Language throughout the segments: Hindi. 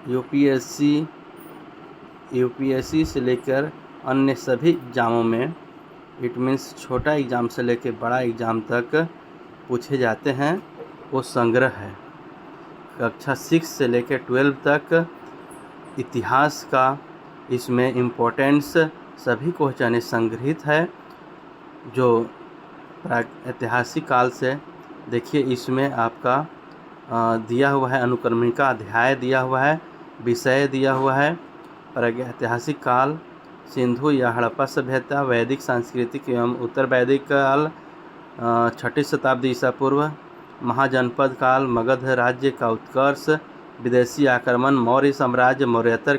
यूपीएससी से लेकर अन्य सभी एग्ज़ामों में इट मीन्स छोटा एग्ज़ाम से लेकर बड़ा एग्ज़ाम तक पूछे जाते हैं वो संग्रह है। कक्षा 6 से लेकर 12 तक इतिहास का इसमें इम्पोर्टेंस सभी क्वेश्चन संग्रहित है। जो ऐतिहासिक काल से देखिए, इसमें आपका दिया हुआ है, अनुक्रमिका अध्याय दिया हुआ है, विषय दिया हुआ है। प्रागैतिहासिक काल, सिंधु या हड़प्पा सभ्यता, वैदिक सांस्कृतिक एवं उत्तर वैदिक काल, 6ठी शताब्दी ईसा पूर्व, महाजनपद काल, मगध राज्य का उत्कर्ष, विदेशी आक्रमण, मौर्य साम्राज्य, मौर्योत्तर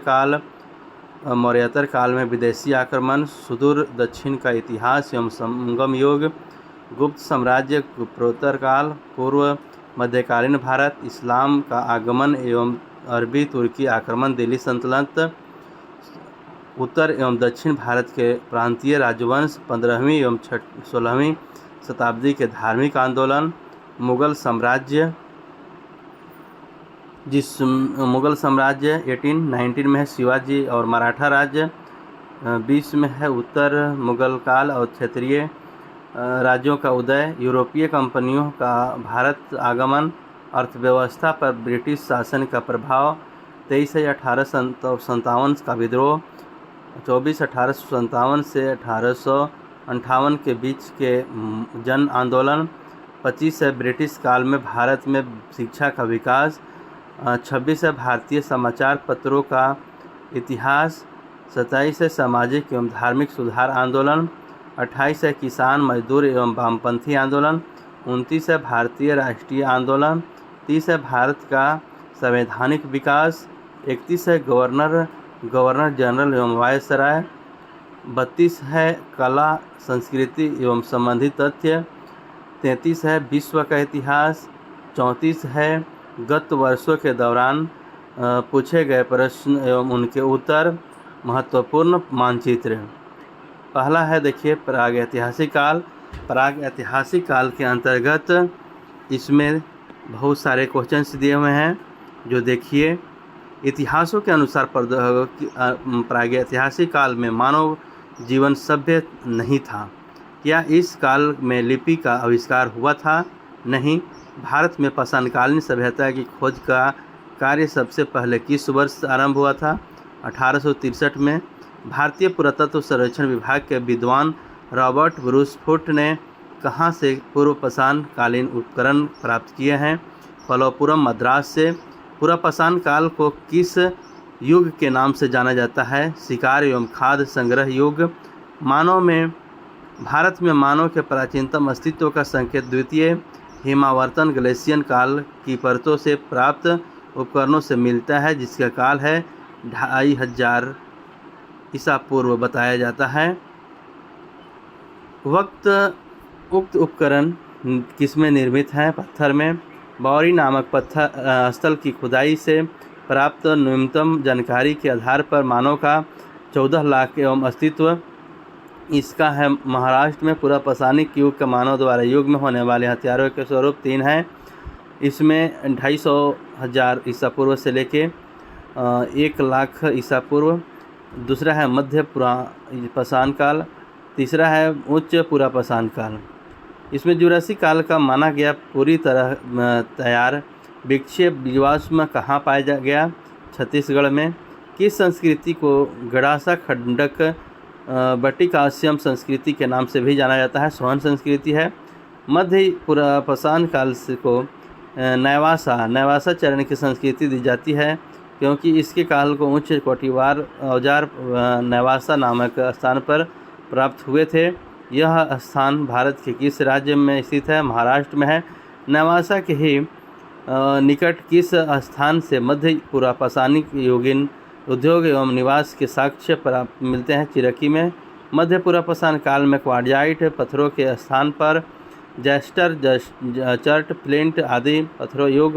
काल में विदेशी आक्रमण, सुदूर दक्षिण का इतिहास एवं संगम युग, गुप्त साम्राज्य, गुप्तोत्तर काल, पूर्व मध्यकालीन भारत, इस्लाम का आगमन एवं अरबी तुर्की आक्रमण, दिल्ली सल्तनत, उत्तर एवं दक्षिण भारत के प्रांतीय राजवंश, 15वीं एवं 16वीं शताब्दी के धार्मिक आंदोलन, मुगल साम्राज्य, मुगल साम्राज्य 19 में है शिवाजी और मराठा राज्य, 20 में है उत्तर मुगल काल और क्षेत्रीय राज्यों का उदय, यूरोपीय कंपनियों का भारत आगमन, अर्थव्यवस्था पर ब्रिटिश शासन का प्रभाव, 23 है 1857 का विद्रोह, 24 1857 से 1858 के बीच के जन आंदोलन, 25 है ब्रिटिश काल में भारत में शिक्षा का विकास, 26 है भारतीय समाचार पत्रों का इतिहास, 27 है सामाजिक एवं धार्मिक सुधार आंदोलन, 28 है किसान मजदूर एवं वामपंथी आंदोलन, 29 है भारतीय राष्ट्रीय आंदोलन, 30 है भारत का संवैधानिक विकास, 31 है गवर्नर जनरल एवं वायसराय, 32 है कला संस्कृति एवं संबंधित तथ्य, 33 है विश्व का इतिहास, 34 है गत वर्षों के दौरान पूछे गए प्रश्न एवं उनके उत्तर, महत्वपूर्ण मानचित्र। पहला है देखिए प्रागैतिहासिक काल। प्रागैतिहासिक काल के अंतर्गत इसमें बहुत सारे क्वेश्चंस दिए हुए हैं। जो देखिए, इतिहासों के अनुसार प्रागैतिहासिक काल में मानव जीवन सभ्य नहीं था। क्या इस काल में लिपि का आविष्कार हुआ था? नहीं। भारत में पाषाणकालीन सभ्यता की खोज का कार्य सबसे पहले किस वर्ष आरंभ हुआ था? 1863 में। भारतीय पुरातत्व सर्वेक्षण विभाग के विद्वान रॉबर्ट ब्रूस फुट ने कहाँ से पूर्व पाषाण कालीन उपकरण प्राप्त किए हैं? पलवपुरम मद्रास से। पूर्व पाषाण काल को किस युग के नाम से जाना जाता है? शिकार एवं खाद्य संग्रह युग। भारत में मानव के प्राचीनतम अस्तित्व का संकेत द्वितीय हिमावर्तन ग्लेशियर काल की परतों से प्राप्त उपकरणों से मिलता है, जिसका काल है 2500 ईसा पूर्व बताया जाता है। उक्त उपकरण किसमें निर्मित हैं? पत्थर में। बौरी नामक पत्थर स्थल की खुदाई से प्राप्त न्यूनतम जानकारी के आधार पर मानव का 14 लाख एवं अस्तित्व इसका है महाराष्ट्र में। पूरा पाषाणिक युग का मानव द्वारा युग में होने वाले हथियारों के स्वरूप 3 हैं। इसमें 250,000 ईसा पूर्व से लेके 1 लाख ईसा पूर्व। दूसरा है मध्य पाषाण काल। तीसरा है उच्च पुरा पाषाण काल। इसमें जुरासिक काल का माना गया पूरी तरह तैयार विक्षेप जीवाश्म कहाँ पाया गया? छत्तीसगढ़ में। किस संस्कृति को गड़ासा खंडक बटिकास्यम संस्कृति के नाम से भी जाना जाता है? सोहन संस्कृति है। मध्य पुरा पाषाण काल को नैवासा चरण की संस्कृति दी जाती है, क्योंकि इसके काल को उच्च कोटिवार औजार नैवासा नामक स्थान पर प्राप्त हुए थे। यह स्थान भारत के किस राज्य में स्थित है? महाराष्ट्र में है। नैवासा के ही निकट किस स्थान से मध्य पुरा पाषाणिक युगीन उद्योग एवं निवास के साक्ष्य प्राप्त मिलते हैं? चिरकी में। मध्य पुरा पाषाण काल में क्वार्जाइट पत्थरों के स्थान पर जैस्टर चर्ट फ्लिंट आदि पत्थरों युग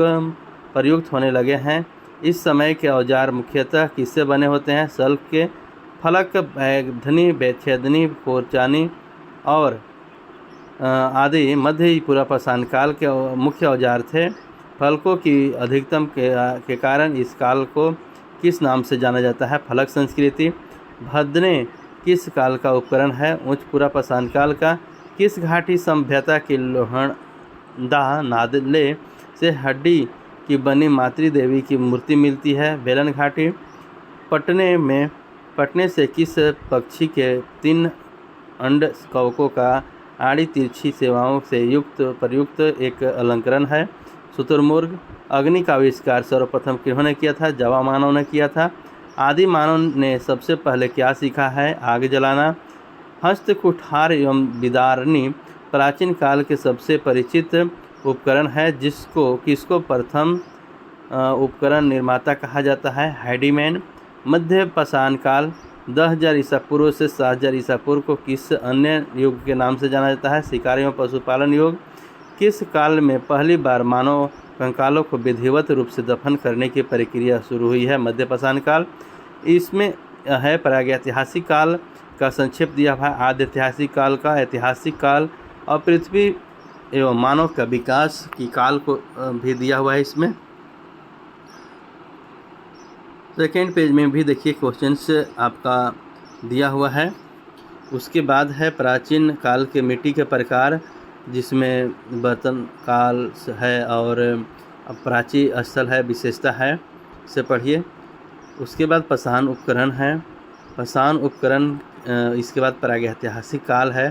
प्रयुक्त होने लगे हैं। इस समय के औजार मुख्यतः किससे बने होते हैं? सल्क के। फलक, बैगधनी, बेछेदनी, कोरचानी और आदि मध्य पुरा पाषाण काल के मुख्य औजार थे। फलकों की अधिकतम के कारण इस काल को किस नाम से जाना जाता है? फलक संस्कृति। भदने किस काल का उपकरण है? उच्चपुरा पाषाण काल का। किस घाटी सभ्यता की लोहंडा नादले से हड्डी की बनी मातृ देवी की मूर्ति मिलती है? बेलन घाटी। पटने से किस पक्षी के 3 अंड कवकों का आड़ी तिरछी सेवाओं से प्रयुक्त एक अलंकरण है? शुतुरमुर्ग। अग्नि का आविष्कार सर्वप्रथम किन्होंने किया था? जवा मानव ने किया था। आदि मानव ने सबसे पहले क्या सीखा है? आग जलाना। हस्त कुठार एवं विदारणी प्राचीन काल के सबसे परिचित उपकरण है, किसको प्रथम उपकरण निर्माता कहा जाता है? हैंडीमैन। मध्य पाषाण काल 10,000 ईसा पूर्व से 7,000 ईसा पूर्व को किस अन्य युग के नाम से जाना जाता है? शिकार एवं पशुपालन युग। किस काल में पहली बार मानव कंकालों को विधिवत रूप से दफन करने की प्रक्रिया शुरू हुई है? मध्य पाषाण काल। इसमें है प्रागैतिहासिक काल का संक्षेप दिया हुआ है, आद्य ऐतिहासिक काल का, ऐतिहासिक काल और पृथ्वी एवं मानव का विकास की काल को भी दिया हुआ है। इसमें सेकेंड पेज में भी देखिए क्वेश्चंस आपका दिया हुआ है। उसके बाद है प्राचीन काल के मिट्टी के प्रकार, जिसमें बर्तन काल है और प्राचीन स्थल है, विशेषता है, से पढ़िए। उसके बाद पाषाण उपकरण है। पाषाण उपकरण इसके बाद प्रागैतिहासिक काल है।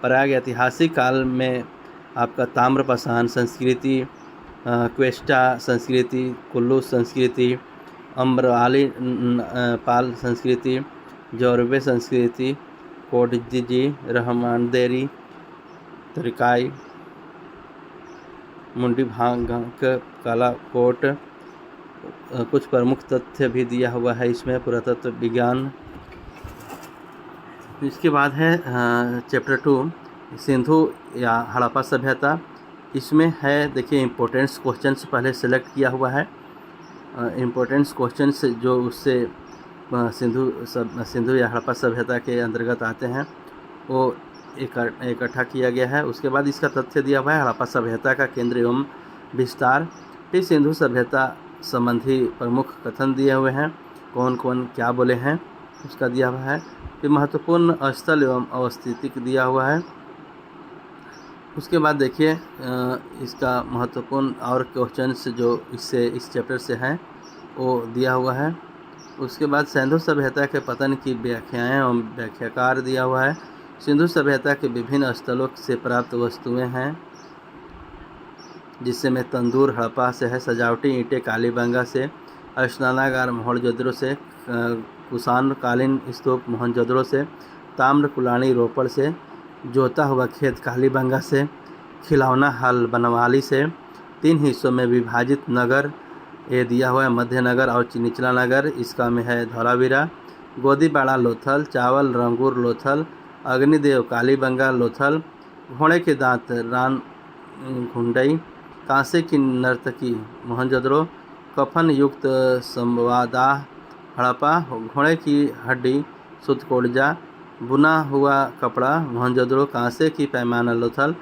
प्रागैतिहासिक काल में आपका ताम्र पाषाण संस्कृति, क्वेस्टा संस्कृति, कुल्लू संस्कृति, अम्रवाली पाल संस्कृति, जौरबे संस्कृति, कोडजी, रहमानदेरी, तरिकाई, मुंडी भांग, कालाकोट। कुछ प्रमुख तथ्य भी दिया हुआ है इसमें, पुरातत्व विज्ञान। इसके बाद है चैप्टर 2 सिंधु या हड़प्पा सभ्यता। इसमें है देखिए इम्पोर्टेंस क्वेश्चंस पहले सेलेक्ट किया हुआ है। इम्पोर्टेंस क्वेश्चंस जो उससे सिंधु या हड़प्पा सभ्यता के अंतर्गत आते हैं वो इकट्ठा किया गया है। उसके बाद इसका तथ्य दिया हुआ है हड़प्पा सभ्यता का केंद्र एवं विस्तार। फिर सिंधु सभ्यता संबंधी प्रमुख कथन दिए हुए हैं, कौन कौन क्या बोले हैं उसका दिया हुआ है। फिर महत्वपूर्ण स्थल एवं अवस्थिति दिया हुआ है। उसके बाद देखिए इसका महत्वपूर्ण और क्वेश्चंस जो इस चैप्टर से हैं वो दिया हुआ है। उसके बाद सिंधु सभ्यता के पतन की व्याख्याएं एवं व्याख्याकार दिया हुआ है। सिंधु सभ्यता के विभिन्न स्थलों से प्राप्त वस्तुएं हैं, जिससे में तंदूर हड़प्पा से है, सजावटी ईंटें कालीबंगा से, स्नानागार मोहनजोदड़ो से, कुषाण कालीन स्तूप मोहनजोदड़ो से, ताम्र कुलानी रोपड़ से, जोता हुआ खेत कालीबंगा से, खिलौना हल बनवाली से, 3 हिस्सों में विभाजित नगर ये दिया हुआ है, मध्य नगर और निचला नगर, इसका में है धौलावीरा, गोदीबाड़ा लोथल, चावल रंगूर लोथल, अग्निदेव कालीबंगा लोथल, घोड़े के दांत रान घुंडई, कांसे की नर्तकी मोहनजोदड़ो, कफन युक्त संवादाह हड़प्पा, घोड़े की हड्डी सुतकोड़जा, बुना हुआ कपड़ा मोहनजोदड़ो, कांसे की पैमाना लोथल,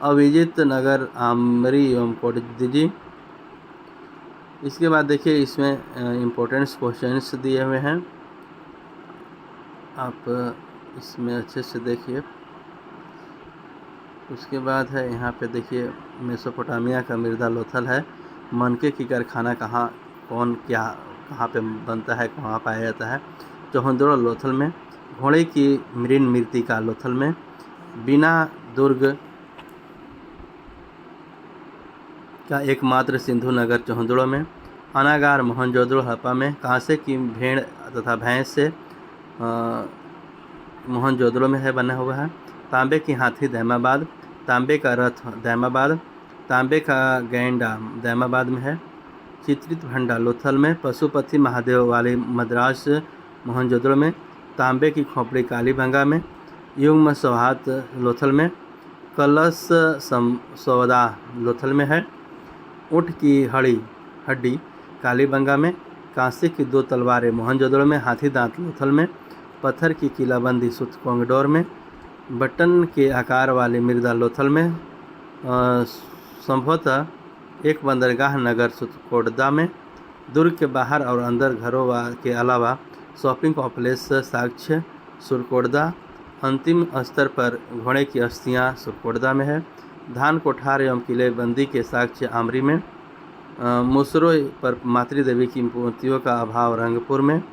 अविजित नगर आमरी एवं कोडजी। इसके बाद देखिए इसमें इम्पोर्टेंस क्वेश्चंस दिए हुए हैं, आप इसमें अच्छे से देखिए। उसके बाद है यहाँ पे देखिए मेसोपोटामिया का मृदा लोथल है, मनके की कारखाना कहाँ पे बनता है, कहाँ पाया जाता है, चौहंदोड़ा लोथल में, घोड़े की मृण मृत्तिका लोथल में, बीना दुर्ग का एकमात्र सिंधु नगर चौहंदोड़ा में, अनागार मोहनजोदड़ो हड़प्पा में, कांसे की भेड़ तथा भैंस से मोहनजोदड़ो में है बना हुआ है, तांबे की हाथी दैमाबाद, तांबे का रथ दैमाबाद, तांबे का गैंडा दैमाबाद में है, चित्रित भंडा लोथल में, पशुपति महादेव वाली मद्रास मोहनजोदड़ो में, तांबे की खोपड़ी कालीबंगा में, युग्म सौहात लोथल में, कलश सौदा लोथल में है, ऊँट की हड्डी कालीबंगा में, कांसे की 2 तलवारें मोहनजोदड़ो में, हाथी दांत लोथल में, पत्थर की किलाबंदी सुतकोंगडोर में, बटन के आकार वाली मृदा लोथल में, संभवतः एक बंदरगाह नगर सुरकोटदा में। दुर्ग के बाहर और अंदर घरों के अलावा शॉपिंग कॉम्प्लेक्स साक्ष्य सुरकोटदा। अंतिम स्तर पर घोड़े की अस्थियां सुरकोटदा में है। धान कोठार एवं किलेबंदी के साक्ष्य आमरी में। मुसरो पर मातृ देवी की मूर्तियों का अभाव रंगपुर में।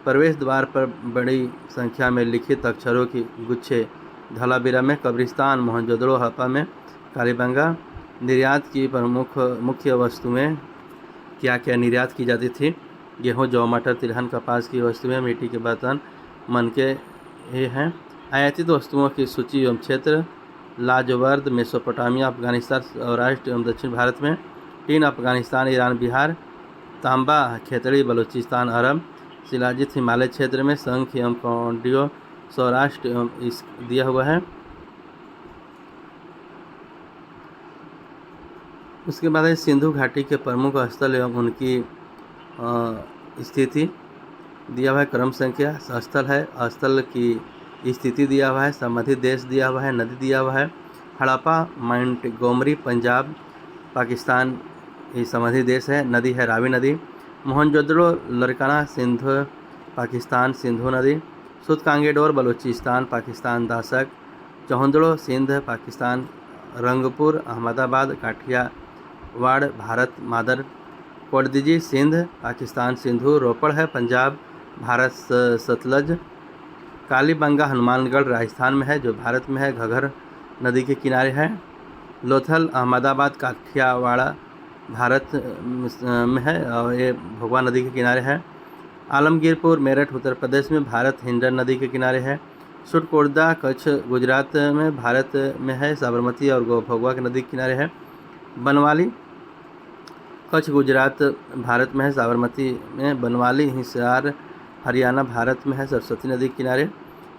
प्रवेश द्वार पर बड़ी संख्या में लिखित अक्षरों की गुच्छे धौलावीरा में। कब्रिस्तान मोहनजोदड़ो हड़प्पा में। कालीबंगा। निर्यात की प्रमुख मुख्य वस्तुएं क्या क्या निर्यात की जाती थी? गेहूँ, जौ, मटर, तिलहन, कपास की वस्तुएं, मिट्टी के बर्तन, मनके ये हैं। आयातित वस्तुओं की सूची एवं क्षेत्र। लाजवर्द मेसोपोटामिया, अफगानिस्तान, सौराष्ट्र एवं दक्षिण भारत में। Tin Afghanistan, Iran, Bihar. तांबा खेतड़ी, बलूचिस्तान, अरब। शिलाजित हिमालय क्षेत्र में। शंख एवं कौंडियो सौराष्ट्र एवं इस दिया हुआ है। उसके बाद है सिंधु घाटी के प्रमुख स्थल एवं उनकी स्थिति दिया हुआ है। क्रम संख्या स्थल है, स्थल की स्थिति दिया हुआ है, संबंधित देश दिया हुआ है, नदी दिया हुआ है। हड़प्पा मोंटगोमरी पंजाब पाकिस्तान ये संबंधित देश है, नदी है रावी नदी। मोहनजोदड़ो लरकाना सिंध पाकिस्तान सिंधु नदी। सुतकांगेडोर बलूचिस्तान पाकिस्तान दासक। चौहंदड़ो सिंध पाकिस्तान रंगपुर अहमदाबाद काठियावाड़ भारत मादर। कोटदीजी सिंध पाकिस्तान सिंधु रोपड़ है पंजाब भारत सतलज। कालीबंगा हनुमानगढ़ राजस्थान में है जो भारत में है, घग्गर नदी के किनारे है। लोथल अहमदाबाद काठियावाड़ा भारत में है और ये भगवा नदी के किनारे है। आलमगीरपुर मेरठ उत्तर प्रदेश में भारत हिंडन नदी के किनारे है। सुरकोटदा कच्छ गुजरात में भारत में है, साबरमती और भगवा के नदी के किनारे है। बनवाली कच्छ गुजरात भारत में है, साबरमती में। बनवाली हिसार हरियाणा भारत में है, सरस्वती नदी के किनारे।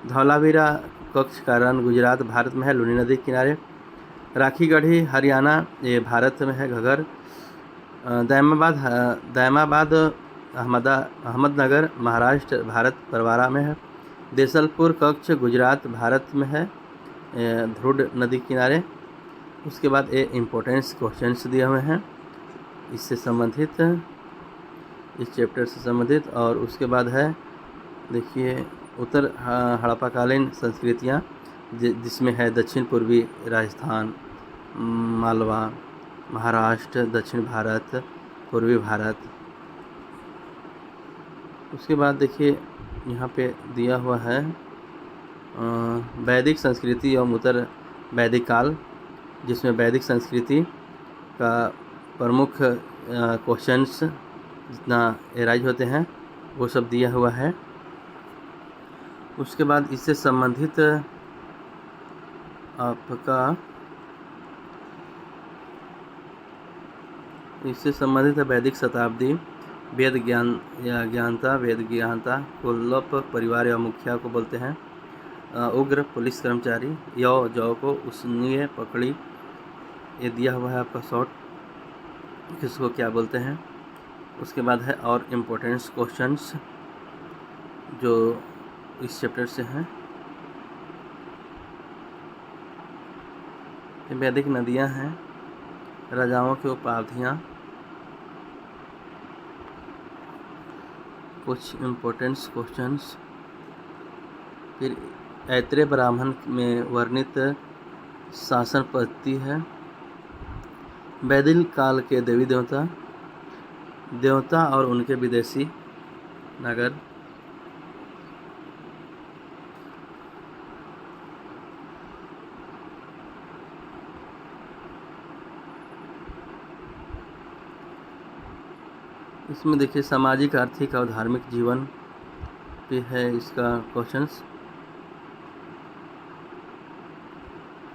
धौलावीरा कच्छ कारण गुजरात भारत में है, लूनी नदी के किनारे। राखीगढ़ी हरियाणा ये भारत में है, घग्गर। दैमाबाद अहमदनगर महाराष्ट्र भारत परवारा में है। देसलपुर कच्छ गुजरात भारत में है, ध्रुड नदी किनारे। उसके बाद ये इम्पोर्टेंस क्वेश्चंस दिए हुए हैं इससे संबंधित, इस चैप्टर से संबंधित। और उसके बाद है देखिए उत्तर हड़प्पाकालीन संस्कृतियाँ जिसमें है दक्षिण पूर्वी राजस्थान, मालवा, महाराष्ट्र, दक्षिण भारत, पूर्वी भारत। उसके बाद देखिए यहाँ पे दिया हुआ है वैदिक संस्कृति एवं उत्तर वैदिक काल, जिसमें वैदिक संस्कृति का प्रमुख क्वेश्चंस जितना एराइज होते हैं वो सब दिया हुआ है। उसके बाद इससे संबंधित वैदिक शताब्दी, वेद ज्ञान या ज्ञानता, वेद ज्ञानता, कुल्लप परिवार या मुखिया को बोलते हैं। उग्र पुलिस कर्मचारी, यौ जौ को उसने पकड़ी, ये दिया हुआ है आपका शॉर्ट, किसको क्या बोलते हैं। उसके बाद है और इम्पोर्टेंस क्वेश्चंस जो इस चैप्टर से हैं। वैदिक नदियां हैं, राजाओं की उपाधियां, कुछ इम्पोर्टेंस क्वेश्चंस। फिर ऐत्रेय ब्राह्मण में वर्णित शासन पद्धति है। वैदिक काल के देवी देवता और उनके विदेशी नगर। इसमें देखिए सामाजिक, आर्थिक और धार्मिक जीवन पे है इसका क्वेश्चंस।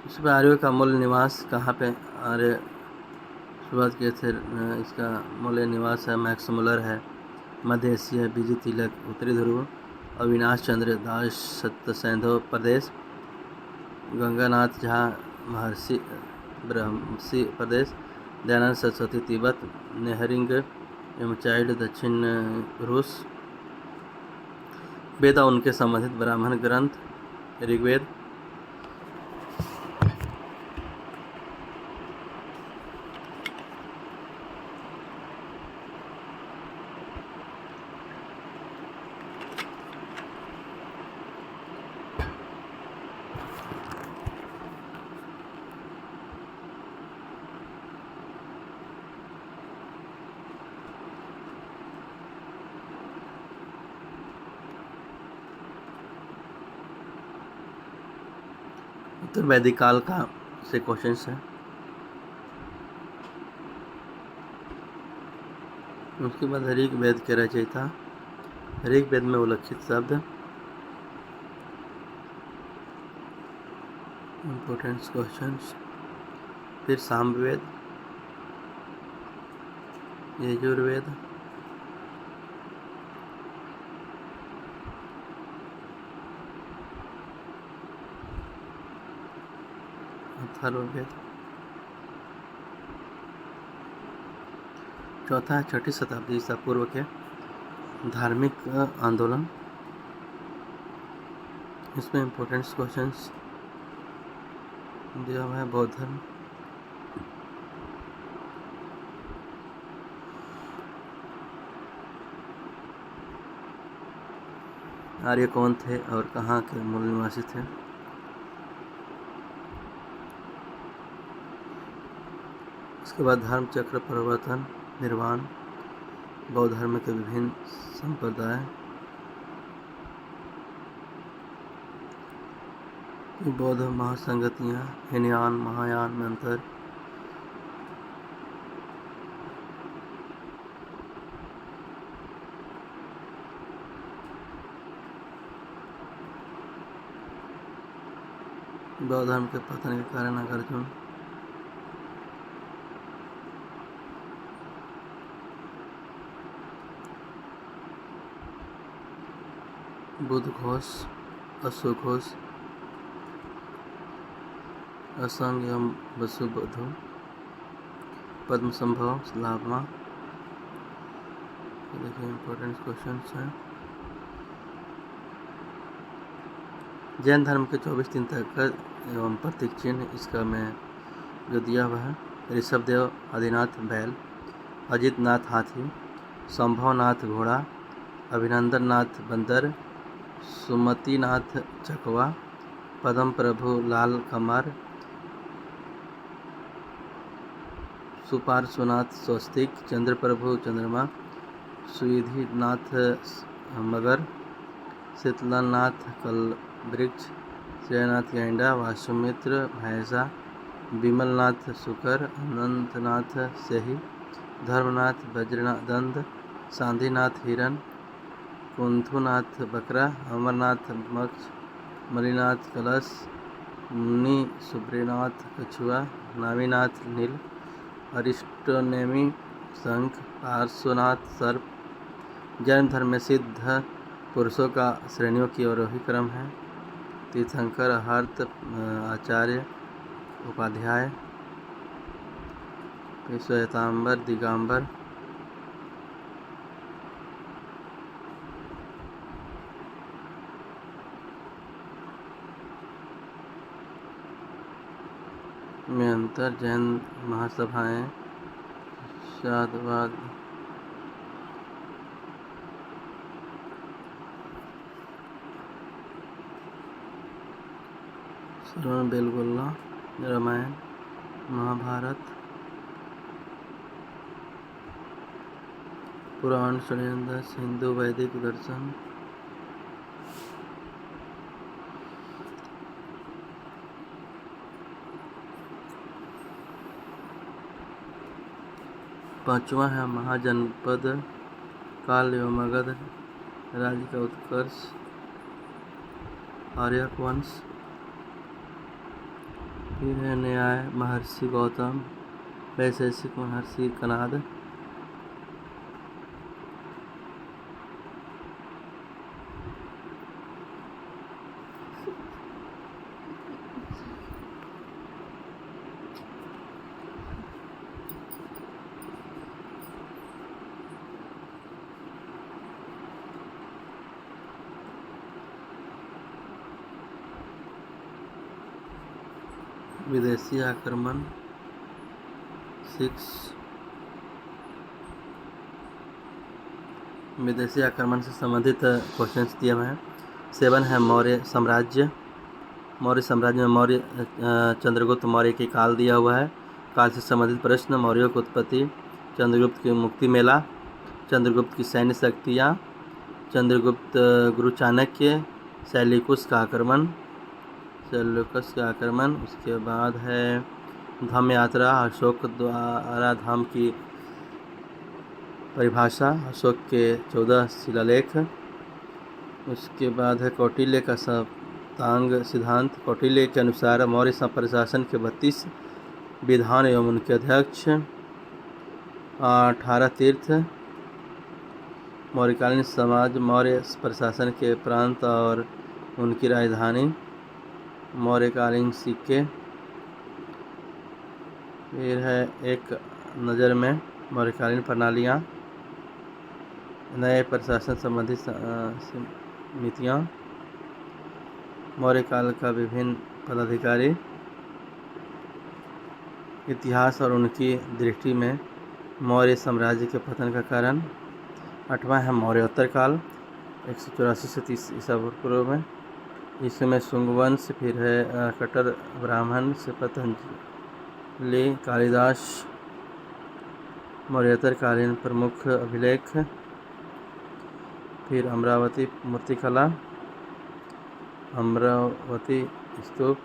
इसमें आर्यों का मूल निवास कहाँ पे आर्य शुरुआत किए थे, इसका मूल निवास है मैक्स मुलर है, मध्य एशिया, बीजी तिलक उत्तरी ध्रुव, अविनाश चंद्र दास सत्यसेंधो प्रदेश, गंगानाथ झा महर्षि ब्रह्मसी प्रदेश, दयानंद सरस्वती तिब्बत, नेहरिंग एवं चाइल्ड दक्षिण रूस। वेद और उनके संबंधित ब्राह्मण ग्रंथ ऋग्वेद। उत्तर वैदिक काल का से क्वेश्चंस है। उसके बाद ऋग वेद के रचयिता, ऋग वेद में उल्लिखित शब्द, इम्पोर्टेंट क्वेश्चंस। फिर सामवेद, यजुर्वेद, अथर्ववेद। चौथा है 6ठी शताब्दी ईसा पूर्व के धार्मिक आंदोलन। इसमें इम्पोर्टेंट क्वेश्चंस दिया हुआ है। बौद्ध धर्म, आर्य कौन थे और कहाँ के मूल निवासी थे। इसके बाद धर्म चक्र परिवर्तन, निर्वाण, बौद्ध धर्म के विभिन्न संप्रदाय, बौद्ध महासंगतियाँ, हीनयान महायान में अंतर, बौद्ध धर्म के पतन के कारण नागार्जुन, बुद्ध घोष, अशोक घोष, असंग एवं वसुबधु, पद्म संभव, लाभमा। देखिए इम्पोर्टेंट क्वेश्चन हैं। जैन धर्म के 24 तीर्थंकर एवं प्रतीक चिन्ह इसका में जो दिया हुआ है। ऋषभदेव आदिनाथ बैल, अजितनाथ हाथी, संभवनाथ घोड़ा, अभिनंदननाथ बंदर, सुमतिनाथ चकवा, पद्म प्रभु लाल कमर, सुपार्श्वनाथ स्वस्तिक, चंद्र प्रभु चंद्रमा, सुविधिनाथ मगर, शीतलनाथ कल वृक्ष, श्रेयनाथ गैंडा, वासुमित्र भैंसा, विमलनाथ शुकर, अनंतनाथ सेही, धर्मनाथ वज्रदंड, सांधीनाथ हिरण, कुंथुनाथ बकरा, अमरनाथ मक्ष, मलिनाथ कलश, मुनि सुब्रनाथ कछुआ, नामीनाथ नील, अरिस्टोनेमी शंख, पार्श्वनाथ सर्प। जैन धर्म में सिद्ध पुरुषों का श्रेणियों की आरोही क्रम है। तीर्थंकर, हर्त, आचार्य, उपाध्याय, श्वेतांबर, दिगंबर। में अंतर, जैन महासभाएं, शादवाद, श्रवण बेलगोला, रामायण, महाभारत, पुराण, षड्यंत्र, हिंदू वैदिक दर्शन। पांचवा है महाजनपद काल एवं मगध राज्य का उत्कर्ष, आर्यक वंश। फिर है न्याय, महर्षि गौतम, वैशेषिक, महर्षि कनाद। विदेशी आक्रमण 6, विदेशी आक्रमण से संबंधित क्वेश्चंस दिए हुए हैं। 7 है मौर्य साम्राज्य। मौर्य साम्राज्य में मौर्य चंद्रगुप्त मौर्य के काल दिया हुआ है। काल से संबंधित प्रश्न, मौर्यों की उत्पत्ति, चंद्रगुप्त की मुक्ति मेला, चंद्रगुप्त की सैन्य शक्तियाँ, चंद्रगुप्त गुरु चाणक्य, शैलिकुस का आक्रमण, सेल्यूकस का आक्रमण। उसके बाद है धम्म यात्रा, अशोक द्वारा धाम की परिभाषा, अशोक के 14 शिलालेख। उसके बाद है कौटिल्य का सप्तांग सिद्धांत। कौटिल्य के अनुसार मौर्य प्रशासन के 32 विधान एवं उनके अध्यक्ष। 18 तीर्थ। मौर्यकालीन समाज, मौर्य प्रशासन के प्रांत और उनकी राजधानी। मौर्यकालीन सिक्के। फिर है एक नज़र में मौर्यकालीन प्रणालियाँ, नए प्रशासन संबंधी समितियाँ, मौर्य काल का विभिन्न पदाधिकारी, इतिहास और उनकी दृष्टि में मौर्य साम्राज्य के पतन का कारण। 8वां है मौर्योत्तर काल, 184 से 30 ईसा पूर्व में। इसमें शुंग वंश, फिर है कटर ब्राह्मण से पतंजलि, कालिदास। मौर्योत्तर कालीन प्रमुख अभिलेख, फिर अमरावती मूर्तिकला, अमरावती स्तूप।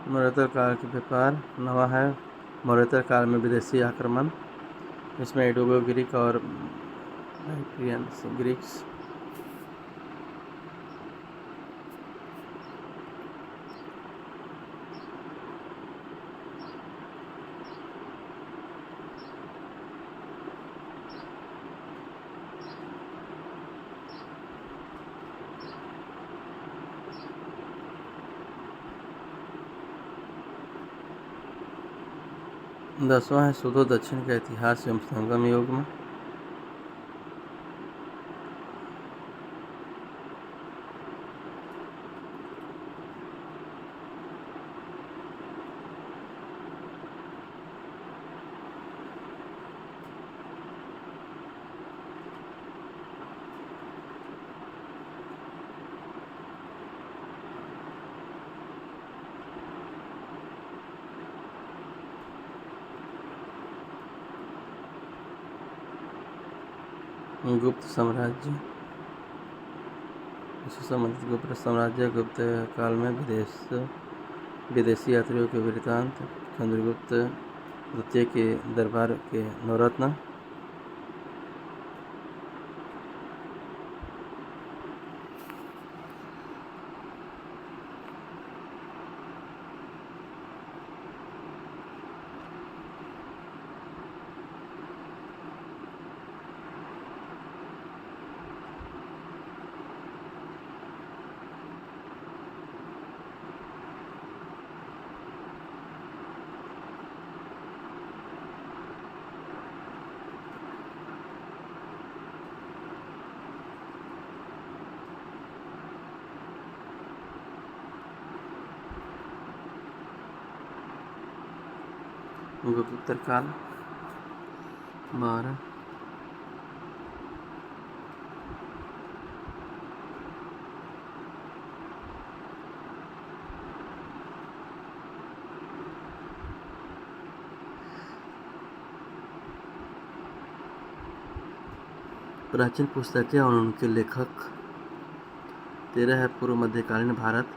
मौर्योत्तर काल के व्यापार। 9वां है मौर्योत्तर काल में विदेशी आक्रमण। इसमें एडोगो ग्रीक और ग्रीक्स। दसवां है सूदो दक्षिण का इतिहास एवं संगम युग में। गुप्त साम्राज्य। इससे संबंधित गुप्त साम्राज्य। गुप्त काल में विदेशी यात्रियों के वृत्तांत। चंद्रगुप्त द्वितीय के दरबार के नवरत्न। गुप्तोत्तर काल 12। प्राचीन पुस्तकें और उनके लेखक। 13 है पूर्व मध्यकालीन भारत।